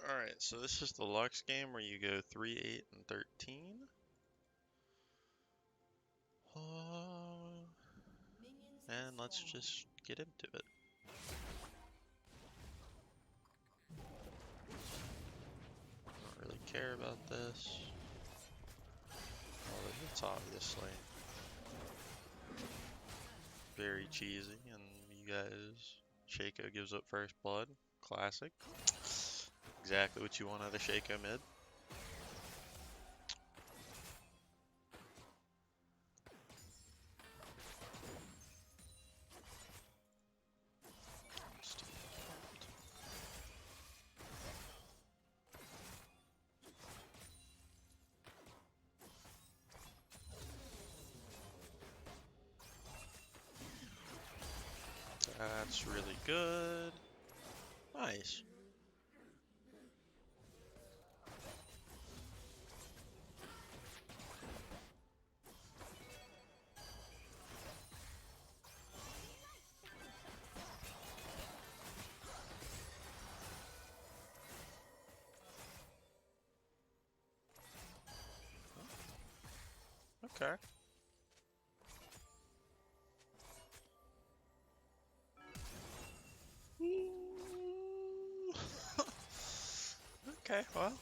Alright, so this is the Lux game where you go 3, 8, and 13. And let's just get into it. Don't really care about this. Although it's obviously very cheesy, and you guys, Shaco gives up first blood. Classic. Exactly what you want out of Shaco mid. That's really good. Nice. Okay. Okay, well.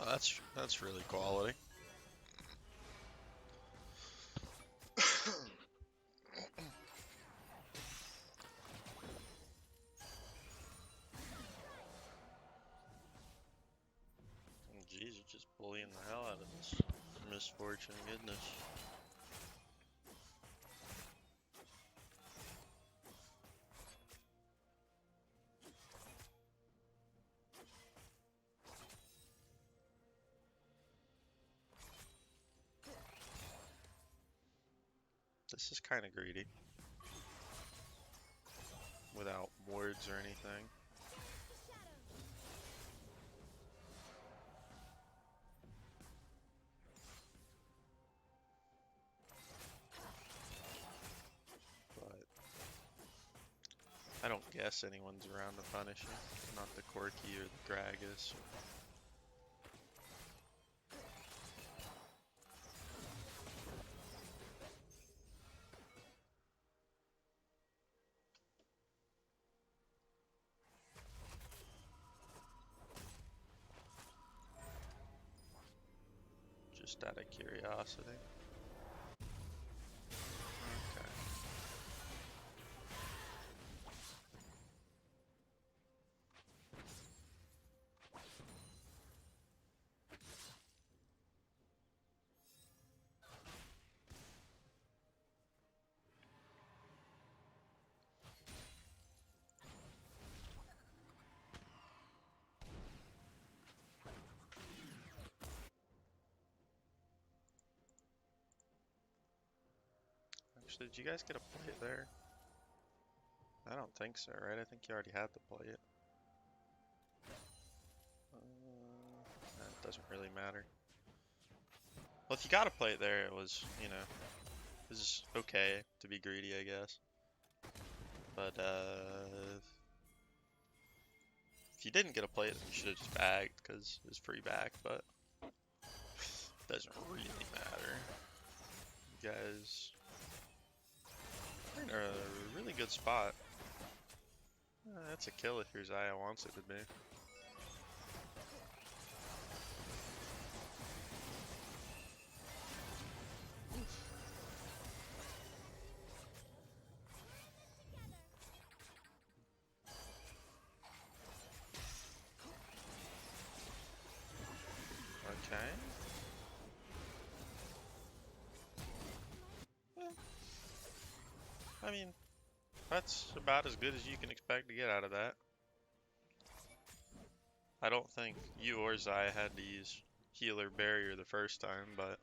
Oh, that's really quality. Jeez, you're just bullying the hell out of this misfortune goodness. This is kind of greedy. Without wards or anything. But I don't guess anyone's around to punish you. Not the Corki or the Gragas. Just out of curiosity. Okay. Actually, did you guys get a plate there? I don't think so, right? I think you already had the plate. That doesn't really matter. Well, if you got a plate there, it was, you know, it was okay to be greedy, I guess. But, if you didn't get a plate, then you should have just bagged, because it was free back, but it doesn't really matter. You guys are in a really good spot. That's a kill if your Xayah wants it to be. Okay. I mean, that's about as good as you can expect to get out of that. I don't think you or Xayah had to use healer barrier the first time, but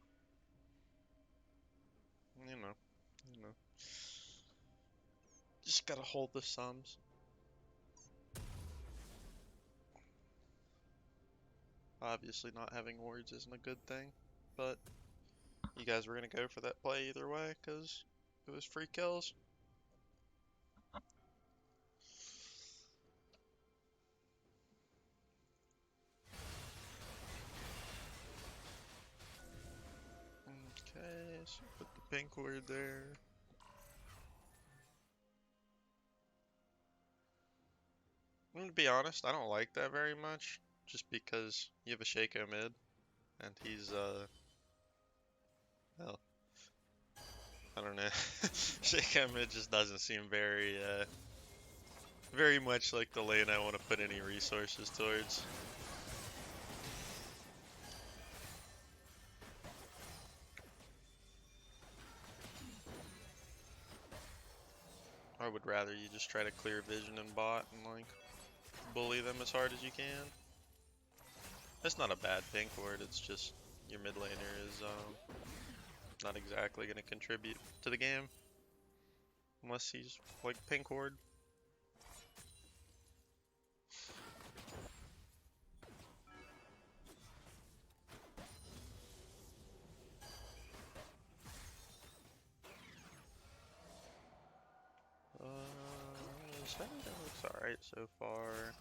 you know, Just gotta hold the sums. Obviously not having wards isn't a good thing, but you guys were gonna go for that play either way, because it was free kills. Okay, so put the pink ward there. I'm gonna be honest, I don't like that very much, just because you have a Shaco mid, and he's, well, I don't know. Shaco mid just doesn't seem very much like the lane I want to put any resources towards. I would rather you just try to clear vision and bot and like bully them as hard as you can. That's not a bad pink ward, it's just your mid laner is not exactly going to contribute to the game. Unless he's like pink ward. Everything looks alright so far.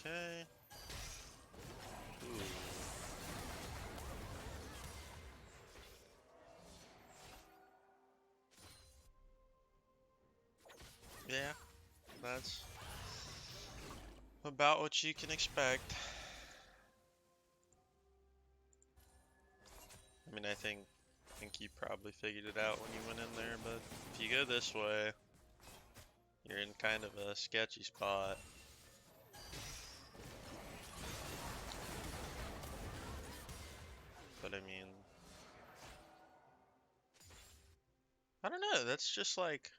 Okay. Ooh. Yeah, that's about what you can expect. I mean, I think you probably figured it out when you went in there, but if you go this way, you're in kind of a sketchy spot. But I mean, I don't know, that's just like,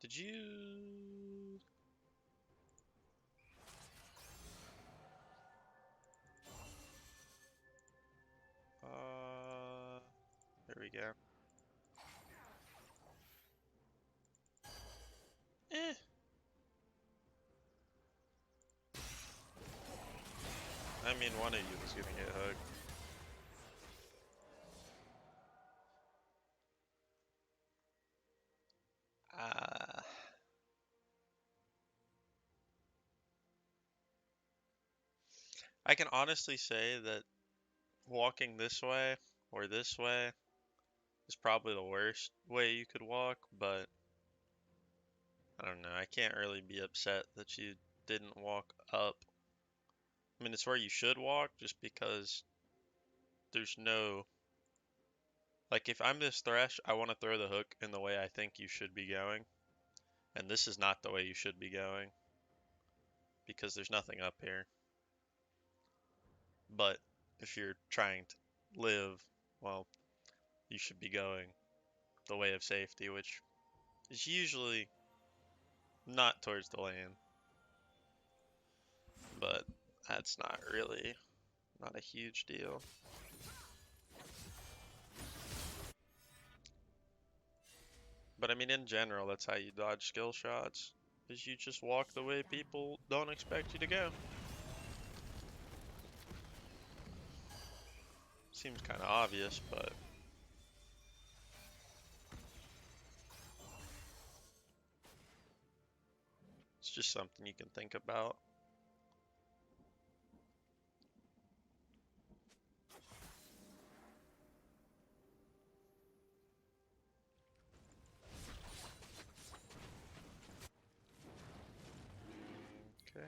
did you... there we go. Eh. I mean, one of you was gonna get hooked. I can honestly say that walking this way or this way is probably the worst way you could walk, but I don't know. I can't really be upset that you didn't walk up. I mean, it's where you should walk just because there's no... Like, if I'm this Thresh, I want to throw the hook in the way I think you should be going. And this is not the way you should be going. Because there's nothing up here. But if you're trying to live, well, you should be going the way of safety, which is usually not towards the lane. But that's not a huge deal. But I mean, in general, that's how you dodge skill shots, is you just walk the way people don't expect you to go. Seems kind of obvious, but it's just something you can think about. Okay.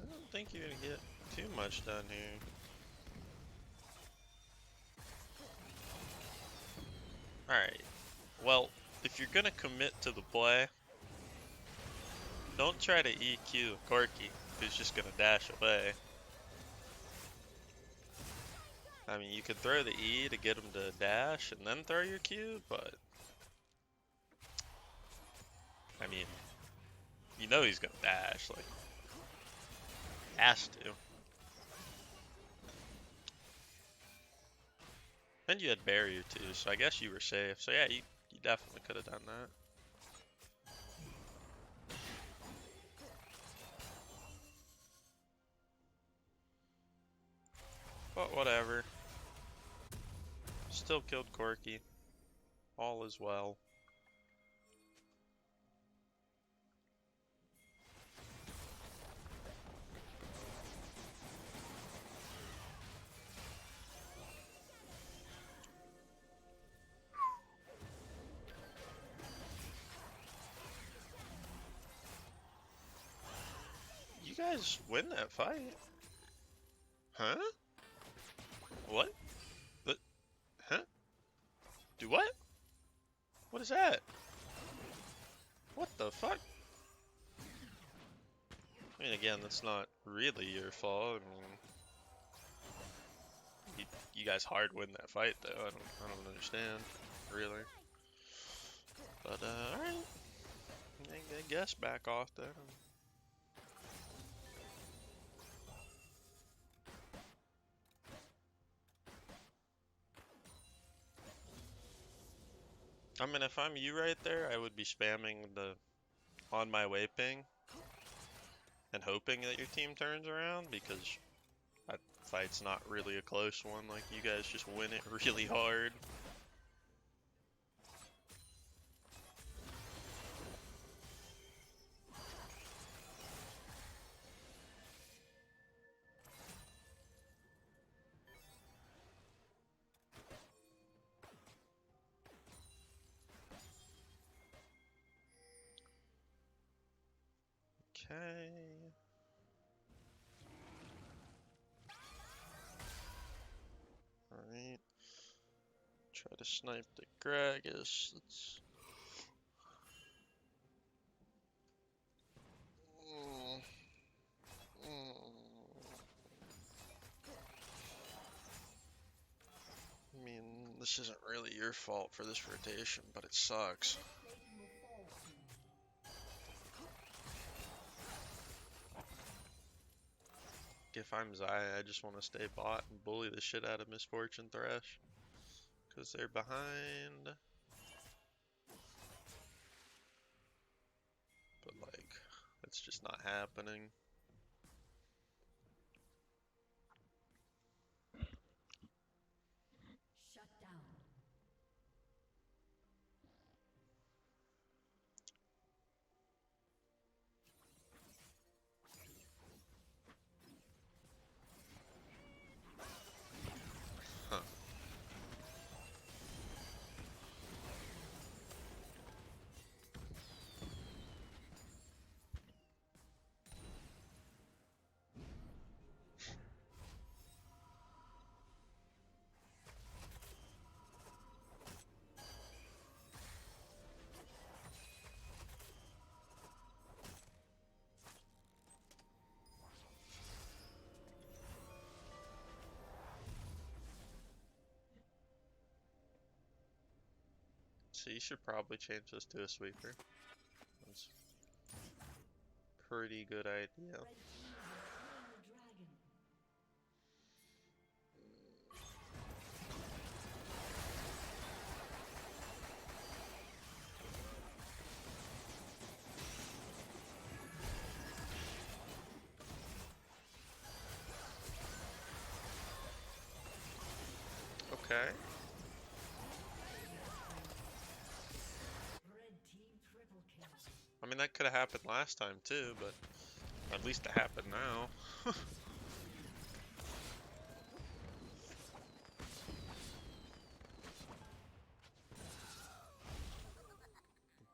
I don't think you're gonna get too much done here. Alright. Well, if you're gonna commit to the play, Don't try to EQ Corki, who's just gonna dash away. I mean, you could throw the E to get him to dash and then throw your Q, but I mean, you know he's gonna dash, like, has to. And you had barrier too, so I guess you were safe. So yeah, you definitely could have done that. But whatever. Still killed Corki. All is well. You guys win that fight? Huh? What? But, huh? Do what? What is that? What the fuck? I mean, again, that's not really your fault. I mean, you guys hard win that fight, though. I don't understand, really. But all right, I guess back off then. I mean, if I'm you right there, I would be spamming the on my way ping and hoping that your team turns around because that fight's not really a close one. Like, you guys just win it really hard. Okay. Alright. Try to snipe the Gragas. Let's. Mm, I mean, this isn't really your fault for this rotation, but it sucks. If I'm Xayah, I just want to stay bot and bully the shit out of Misfortune Thresh. Because they're behind. But, like, it's just not happening. Shut down. Huh. So you should probably change this to a sweeper. That's a pretty good idea. Red team has slain the dragon. Okay. Red team triple kill. I mean, that could have happened last time too, but at least it happened now.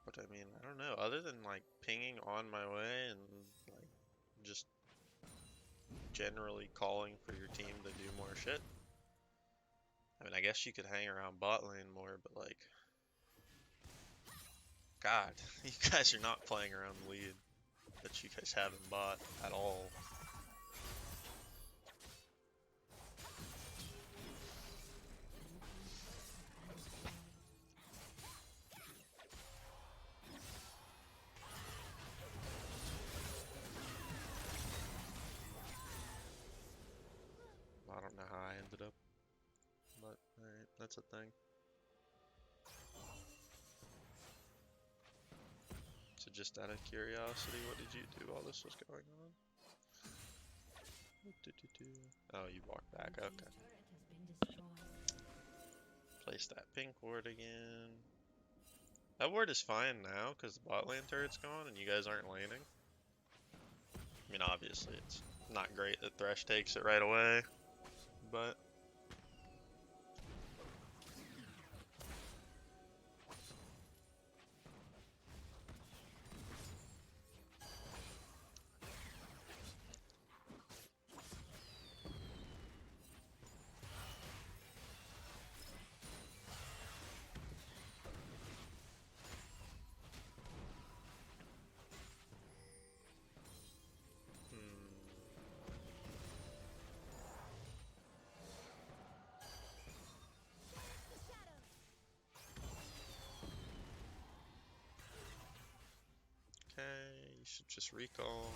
But I mean, I don't know. Other than like pinging on my way and like just generally calling for your team to do more shit. I mean, I guess you could hang around bot lane more, but like, God, you guys are not playing around the lead much you guys haven't bought at all. I don't know how I ended up, but alright, that's a thing. So just out of curiosity, what did you do while this was going on? Oh, you walked back, Blue okay. team's turret has been destroyed. Place that pink ward again. That ward is fine now, because the bot lane turret's gone and you guys aren't laning. I mean, obviously, it's not great that Thresh takes it right away, but... Okay, you should just recall.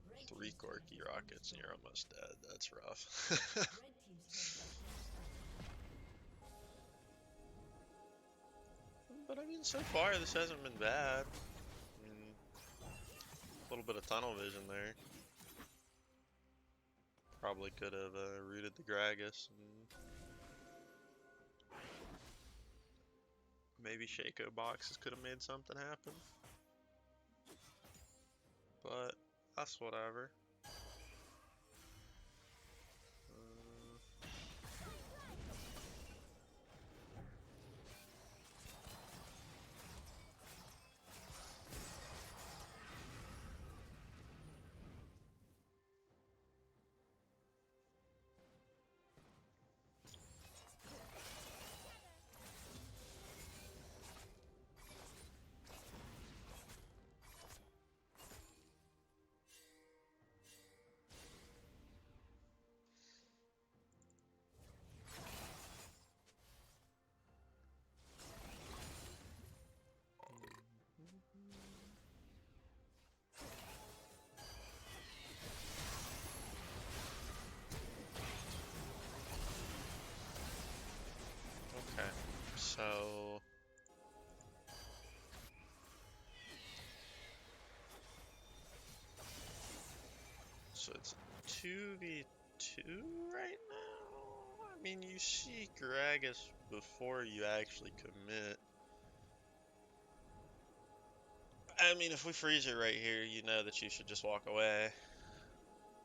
Red 3 team's turret Corky has been rockets and you're destroyed. almost dead. That's rough. Red team's turret has been But I mean, so far this hasn't been bad. I mean, a little bit of tunnel vision there. Probably could have rooted the Gragas and maybe Shaco boxes could have made something happen. But that's whatever. Okay, so it's 2v2 right now? I mean, you see Gragas before you actually commit. I mean, if we freeze it right here, you know that you should just walk away.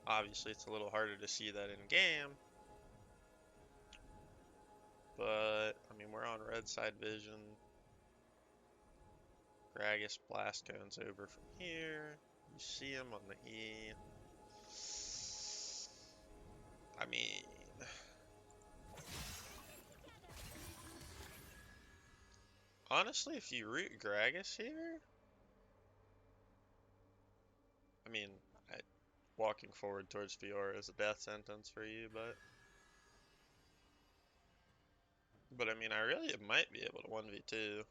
Obviously, it's a little harder to see that in game. But, I mean, we're on red side vision. Gragas blast cones over from here. You see him on the E. I mean... honestly, if you root Gragas here... I mean, walking forward towards Fiora is a death sentence for you, but... I mean, I really might be able to 1v2.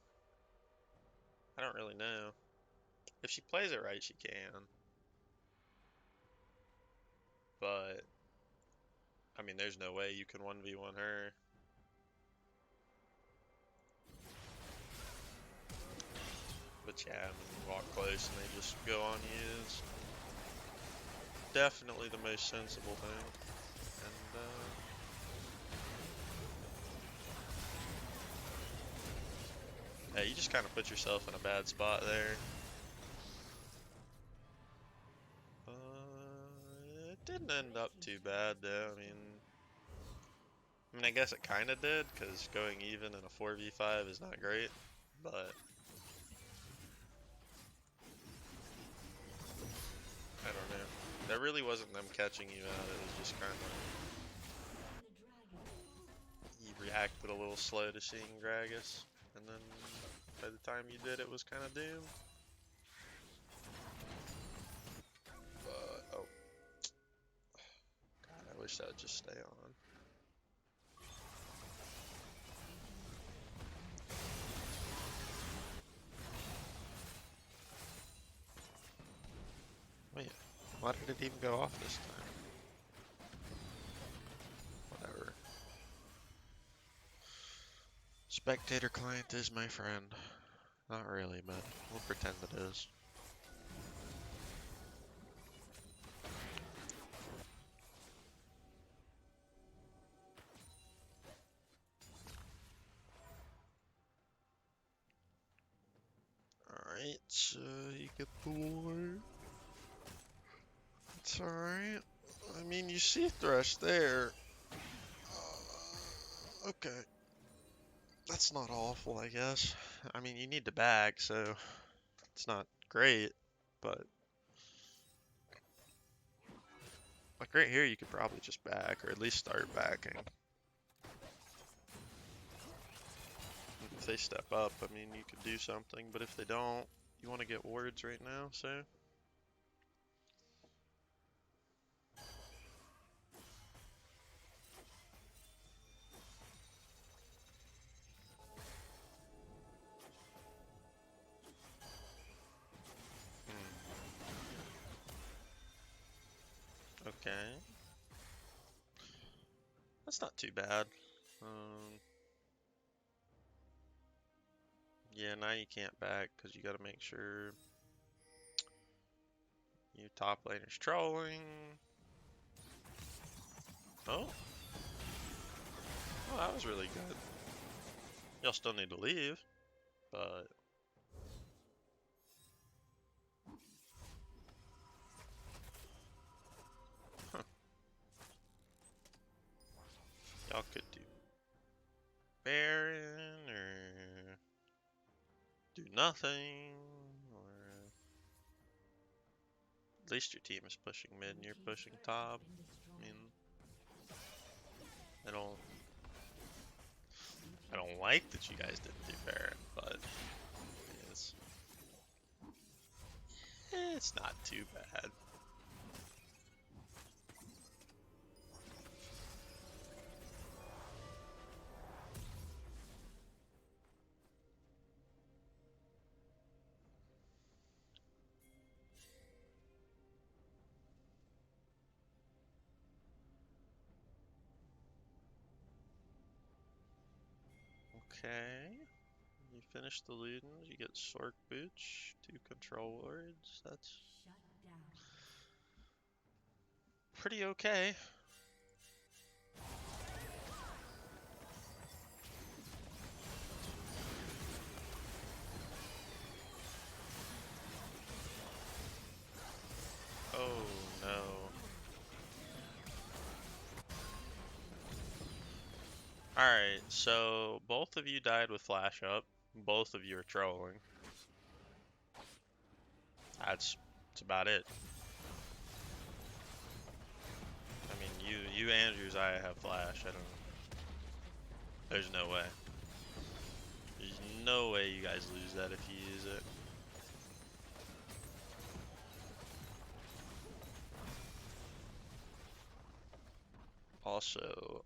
I don't really know. If she plays it right, she can. But, I mean, there's no way you can 1v1 her. But yeah, I mean, you walk close and they just go on you is definitely the most sensible thing. And, yeah, you just kind of put yourself in a bad spot there. It didn't end up too bad though. I mean, I guess it kind of did, because going even in a 4v5 is not great, but I don't know. That really wasn't them catching you out, it was just kind of, the dragon. he reacted a little slow to seeing Gragas, and then time you did it was kind of doomed. But, oh. God, I wish that would just stay on. Wait, why did it even go off this time? Whatever. Spectator client is my friend. Not really, but we'll pretend it is. Alright, so you get the war. It's alright. I mean, you see Thresh there. Okay. That's not awful, I guess. I mean, you need to back, so it's not great, but like right here, you could probably just back, or at least start backing. If they step up, I mean, you could do something, but if they don't, you want to get wards right now, so. Okay. That's not too bad. Yeah, now you can't back because you got to make sure your top laner's trolling. Oh. Oh, that was really good. Y'all still need to leave, but y'all could do Baron or do nothing, or at least your team is pushing mid and you're pushing top. I mean, I don't like that you guys didn't do Baron, but it's not too bad. Okay. You finish the Ludens, you get Sork Booch, 2 control wards. That's Shut down. pretty okay. Oh no. Alright, so both of you died with flash up. Both of you are trolling. That's about it. I mean, you and Josiah have flash. I don't. There's no way. There's no way you guys lose that if you use it. Also,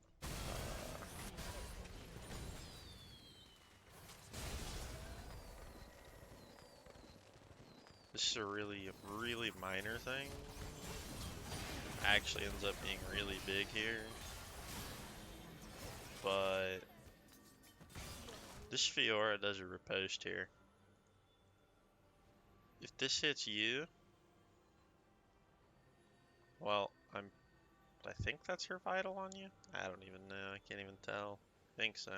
this is a really, really minor thing. Actually ends up being really big here. But this Fiora does a riposte here. If this hits you, well, I think that's her vital on you. I don't even know. I can't even tell. I think so.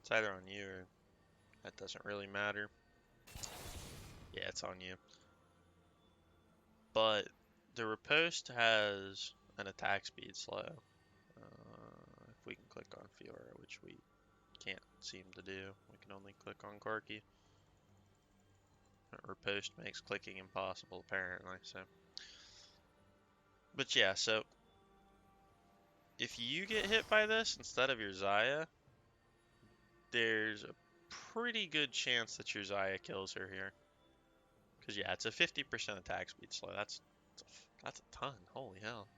It's either on you or that doesn't really matter. Yeah, it's on you. But the riposte has an attack speed slow. If we can click on Fiora, which we can't seem to do. We can only click on Corki. Riposte makes clicking impossible, apparently, so. But yeah, so if you get hit by this instead of your Xayah, there's a pretty good chance that your Xayah kills her here. Because, yeah, it's a 50% attack speed slow. That's a ton. Holy hell.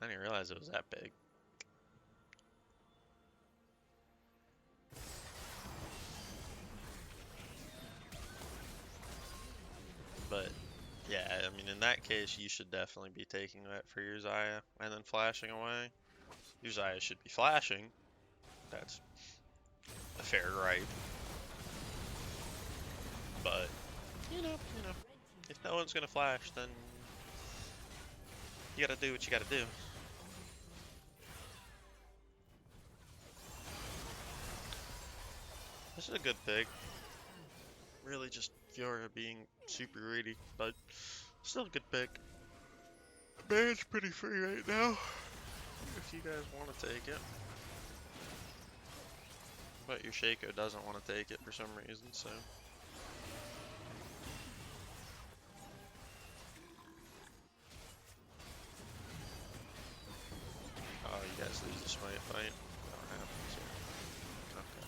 I didn't realize it was that big. But, yeah, I mean, in that case, you should definitely be taking that for your Xayah and then flashing away. Your Xayah should be flashing. That's a fair gripe. But, you know, if no one's gonna flash, then you gotta do what you gotta do. This is a good pick. Really just Fiora being super greedy, but still a good pick. Man's pretty free right now, if you guys want to take it. But your Shaco doesn't want to take it for some reason, so. Oh, you guys lose the smite fight? That happens here. Okay.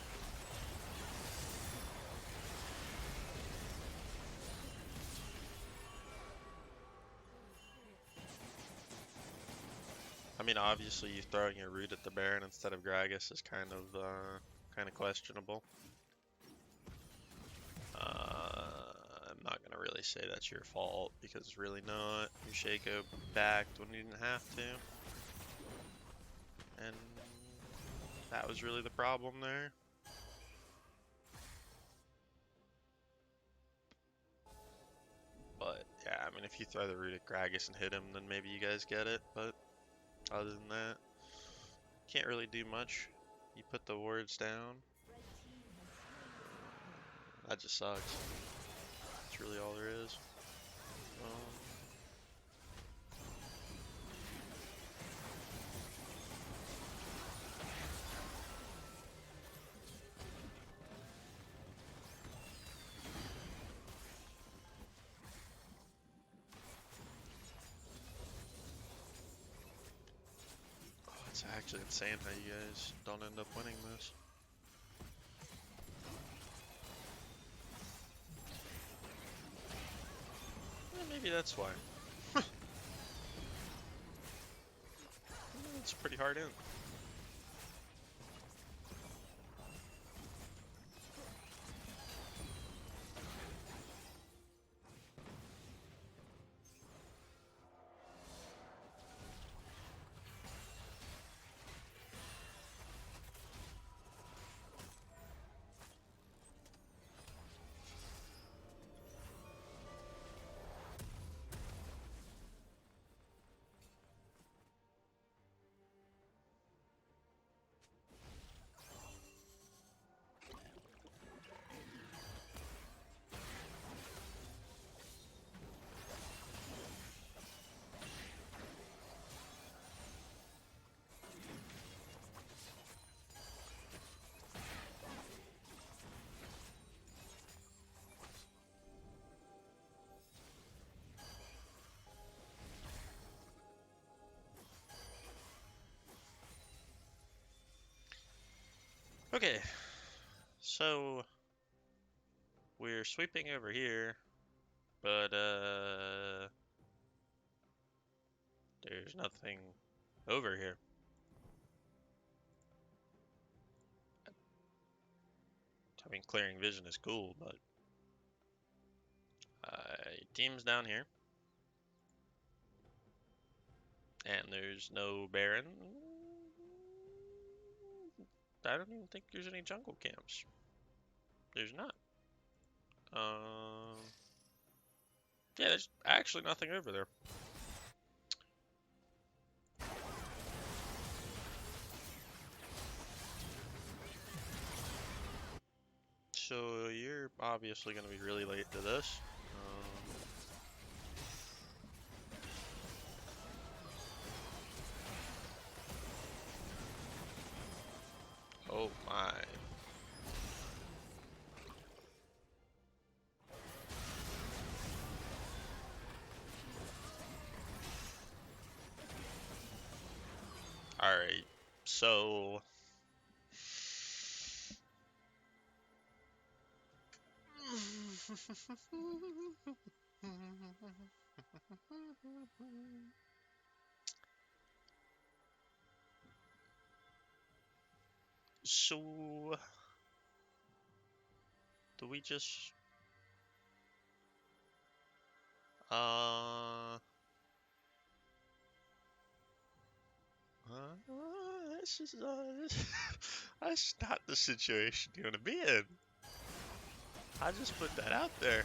I mean, obviously, you throwing your root at the Baron instead of Gragas is kind of questionable. I'm not gonna really say that's your fault because it's really not. Your Shaco backed when you didn't have to, and that was really the problem there. But yeah, I mean, if you throw the root at Gragas and hit him, then maybe you guys get it. But other than that, can't really do much. You put the wards down. That just sucks. That's really all there is. Oh, it's actually insane how you guys don't end up winning this. Maybe that's why. It's pretty hard in. Okay, so we're sweeping over here, but there's nothing over here. I mean, clearing vision is cool, but team's down here, and there's no Baron. I don't even think there's any jungle camps. There's not. Yeah, there's actually nothing over there. So you're obviously going to be really late to this. Oh my. Alright, so So, do we just uh this is that's not the situation you want to be in. I just put that out there.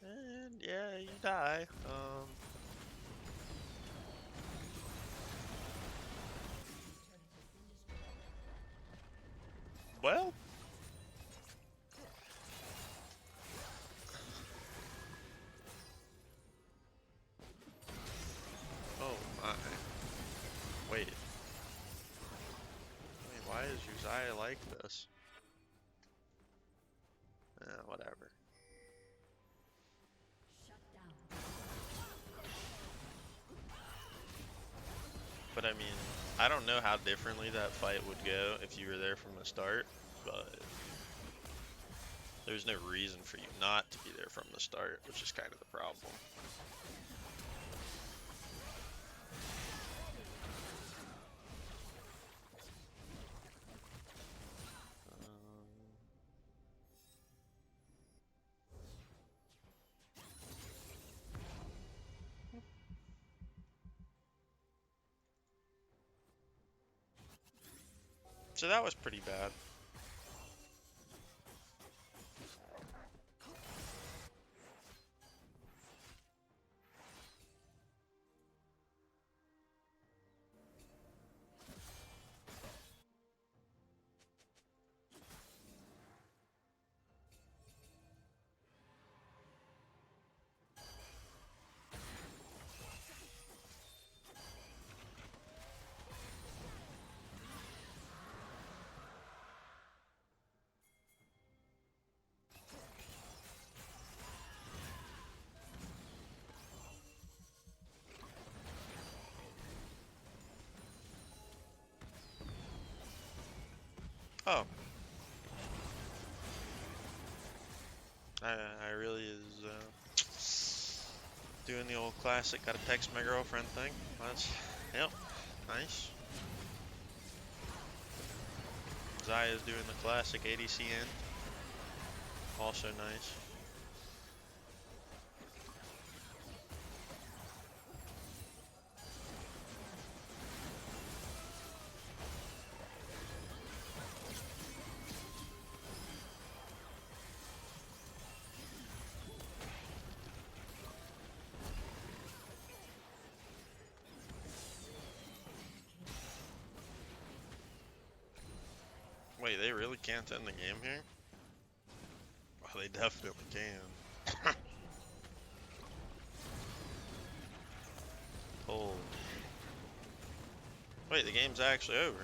And yeah, you die. Well, oh my. Wait. Wait, why is Uzziah like this? Whatever. Shut down. But I mean, I don't know how differently that fight would go if you were there from the start, but there's no reason for you not to be there from the start, which is kind of the problem. So that was pretty bad. Oh. I really is doing the old classic gotta text my girlfriend thing. That's, yep, nice. Zaya's doing the classic ADC in. Also nice. Wait, they really can't end the game here? Oh, they definitely can. Hold. Wait, the game's actually over.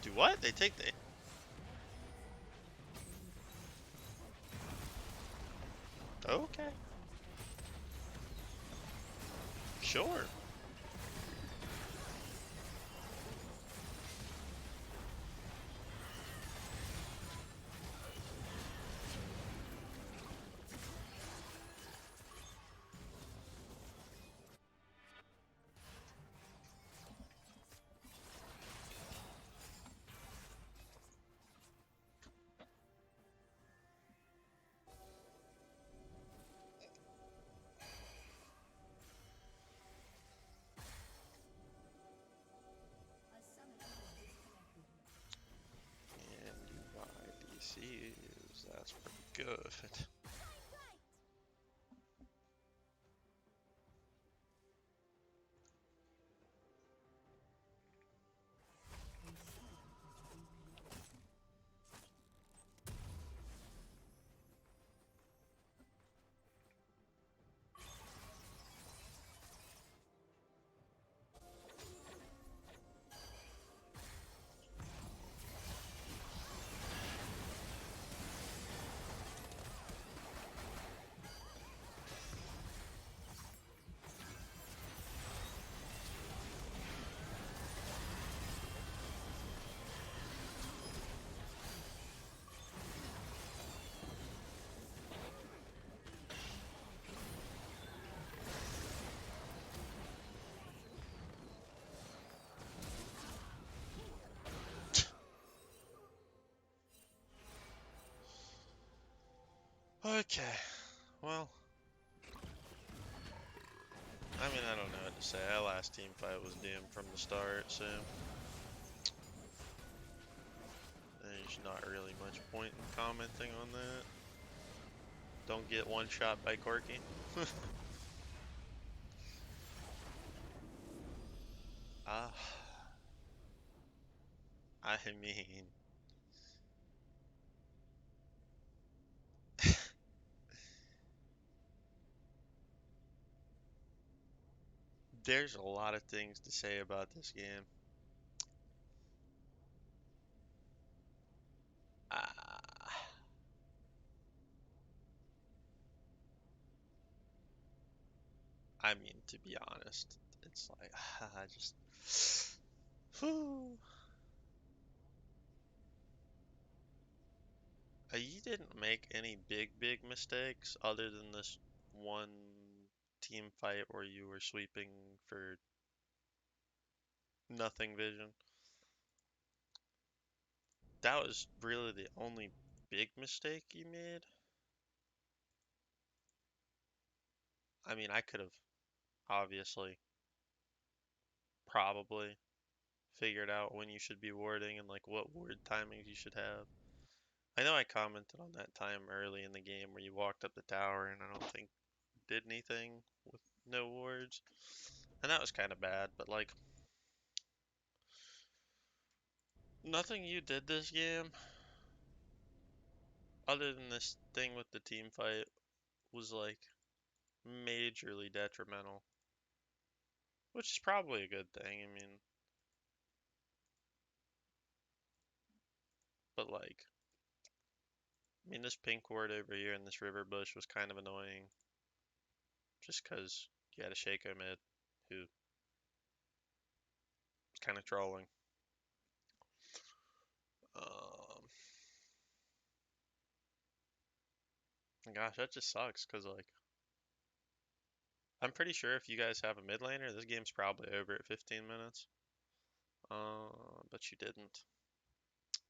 Do what? They take the... Okay. Sure. A summoner has disconnected. And you buy DCs. That's pretty good. Okay, well, I mean, I don't know what to say. That last team fight was doomed from the start, so there's not really much point in commenting on that. Don't get one shot by Corky. Ah, I mean, there's a lot of things to say about this game. Ah, I mean, to be honest, it's like, I just, whew. You didn't make any big mistakes other than this one team fight where you were sweeping for nothing vision. That was really the only big mistake you made. I mean, I could have obviously probably figured out when you should be warding and like what ward timings you should have. I know I commented on that time early in the game where you walked up the tower and I don't think did anything with no wards. And that was kind of bad, but like nothing you did this game other than this thing with the team fight was like majorly detrimental, which is probably a good thing. I mean, but like, I mean, this pink ward over here in this river bush was kind of annoying just because you had a Shaco mid who was kind of trolling. Um, Gosh, that just sucks because like, I'm pretty sure if you guys have a mid laner, this game's probably over at 15 minutes. But you didn't.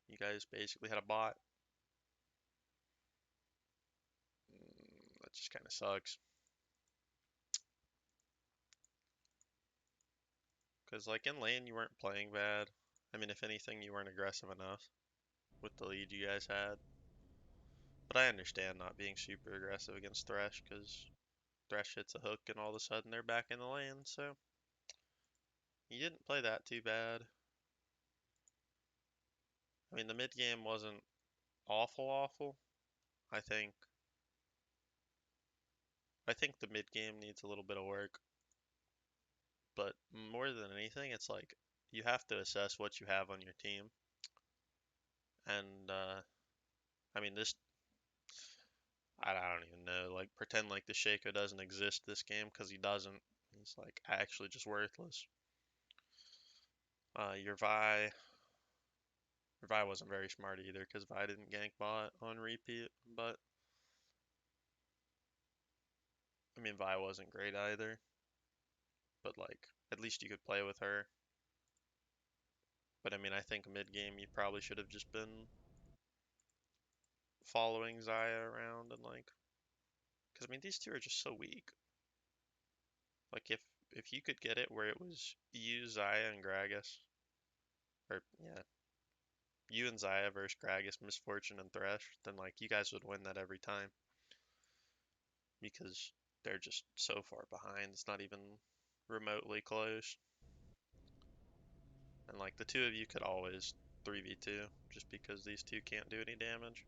You guys basically had a bot. That just kind of sucks. Because, like, in lane, you weren't playing bad. I mean, if anything, you weren't aggressive enough with the lead you guys had. But I understand not being super aggressive against Thresh, because Thresh hits a hook and all of a sudden they're back in the lane, so you didn't play that too bad. I mean, the mid game wasn't awful. I think I think the mid game needs a little bit of work, but more than anything, it's like you have to assess what you have on your team. And I mean, this I don't even know. Like, pretend like the Shaco doesn't exist this game because he doesn't. He's like actually just worthless. Your Vi wasn't very smart either because Vi didn't gank bot on repeat. But I mean, Vi wasn't great either. But like, at least you could play with her. But I mean, I think mid game you probably should have just been following Xayah around and like, because I mean, these two are just so weak. Like, if you could get it where it was you, Xayah, and Gragas, or yeah, you and Xayah versus Gragas, Miss Fortune, and Thresh, then like you guys would win that every time because they're just so far behind. It's not even remotely close. And like the two of you could always 3v2 just because these two can't do any damage.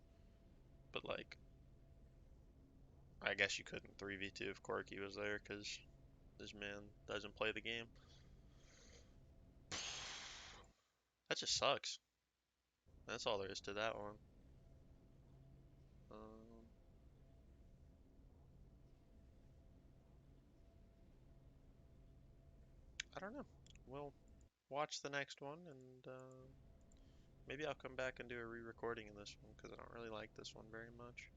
But like, I guess you couldn't 3v2 if Corky was there because this man doesn't play the game. That just sucks. That's all there is to that one. Um, I don't know. We'll watch the next one and maybe I'll come back and do a re-recording of this one because I don't really like this one very much.